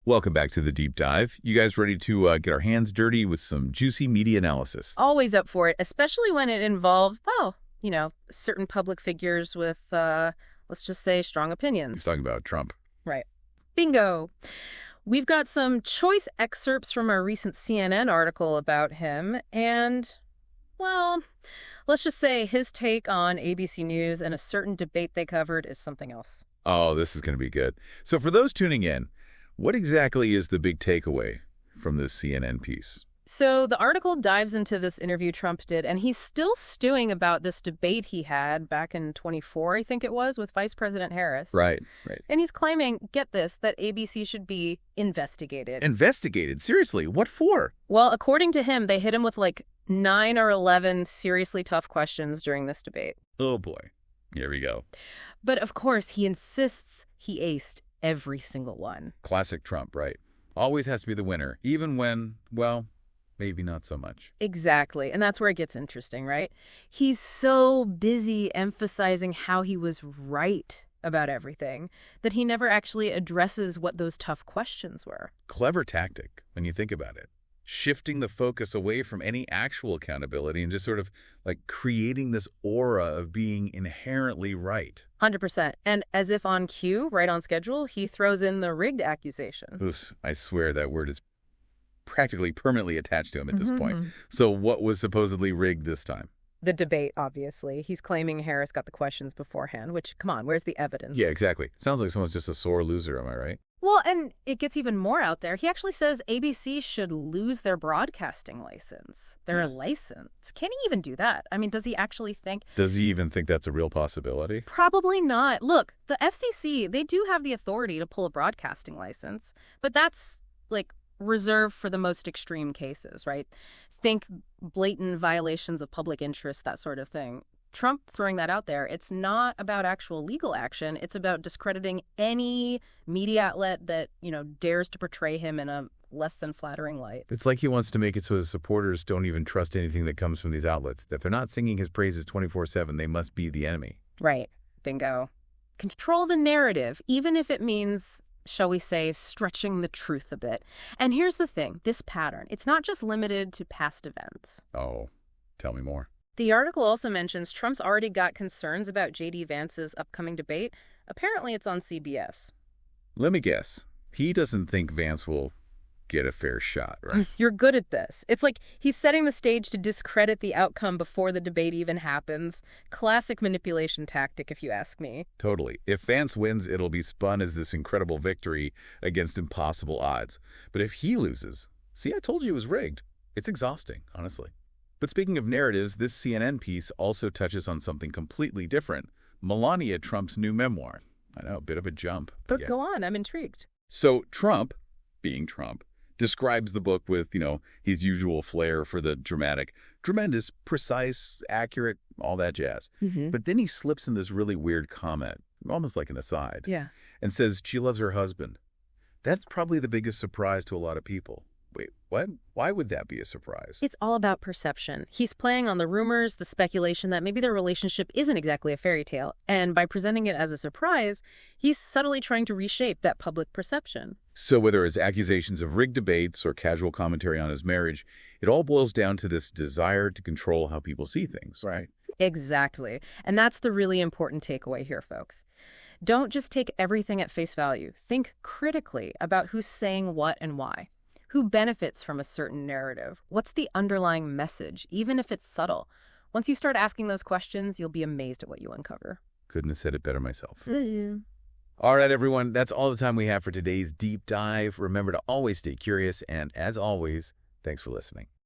Welcome back to the Deep Dive. You guys ready to get our hands dirty with some juicy media analysis? Always up for it, especially when it involved, well, certain public figures with, let's just say, strong He's opinions. talking about Trump. Right. Bingo. We've got some choice excerpts from our recent CNN article about him, and, well, let's just say his take on ABC News and a certain debate they covered is something else. Oh, this is going to be good. So for those tuning in, what exactly is the big takeaway from this CNN piece? So the article dives into this interview Trump did, and he's still stewing about this debate he had back in 24, I think it was, with Vice President Harris. Right. And he's claiming, get this, that ABC should be investigated. Investigated? Seriously, what for? Well, according to him, they hit him with like 9 or 11 seriously tough questions during this debate. Oh, boy. Here we go. But of course, he insists he aced every single one. Classic Trump, right? Always has to be the winner, even when, well, maybe not so much. Exactly. And that's where it gets interesting, right? He's so busy emphasizing how he was right about everything that he never actually addresses what those tough questions were. Clever tactic when you think about it. Shifting the focus away from any actual accountability and just sort of like creating this aura of being inherently right. 100%. And as if on cue, right on schedule, he throws in the rigged accusation. Oof, I swear that word is practically permanently attached to him at this point. So what was supposedly rigged this time? The debate, obviously. He's claiming Harris got the questions beforehand, which, come on, where's the evidence? Yeah, exactly. Sounds like someone's just a sore loser, am I right? Well, and it gets even more out there. He actually says ABC should lose their broadcasting license. Their license. Can he even do that? I mean, does he actually think... Does he even think that's a real possibility? Probably not. Look, the FCC, they do have the authority to pull a broadcasting license, but that's, like, reserved for the most extreme cases, right? Think blatant violations of public interest, that sort of thing. Trump throwing that out there, it's not about actual legal action. It's about discrediting any media outlet that, dares to portray him in a less than flattering light. It's like he wants to make it so his supporters don't even trust anything that comes from these outlets. If they're not singing his praises 24/7, they must be the enemy. Right. Bingo. Control the narrative, even if it means, shall we say, stretching the truth a bit. And here's the thing, this pattern, it's not just limited to past events. Oh, tell me more. The article also mentions Trump's already got concerns about J.D. Vance's upcoming debate. Apparently it's on CBS. Let me guess. He doesn't think Vance will get a fair shot, right? You're good at this. It's like he's setting the stage to discredit the outcome before the debate even happens. Classic manipulation tactic, if you ask me. Totally. If Vance wins, it'll be spun as this incredible victory against impossible odds. But if he loses, see, I told you it was rigged. It's exhausting, honestly. But speaking of narratives, this CNN piece also touches on something completely different. Melania Trump's new memoir. I know, a bit of a jump. But yeah. Go on, I'm intrigued. So Trump, being Trump, describes the book with, his usual flair for the dramatic, tremendous, precise, accurate, all that jazz. But then he slips in this really weird comment, almost like an aside, and says she loves her husband. That's probably the biggest surprise to a lot of people. Wait, what? Why would that be a surprise? It's all about perception. He's playing on the rumors, the speculation that maybe their relationship isn't exactly a fairy tale. And by presenting it as a surprise, he's subtly trying to reshape that public perception. So whether it's accusations of rigged debates or casual commentary on his marriage, it all boils down to this desire to control how people see things. Right. Exactly. And that's the really important takeaway here, folks. Don't just take everything at face value. Think critically about who's saying what and why. Who benefits from a certain narrative? What's the underlying message, even if it's subtle? Once you start asking those questions, you'll be amazed at what you uncover. Couldn't have said it better myself. All right, everyone, that's all the time we have for today's deep dive. Remember to always stay curious, and as always, thanks for listening.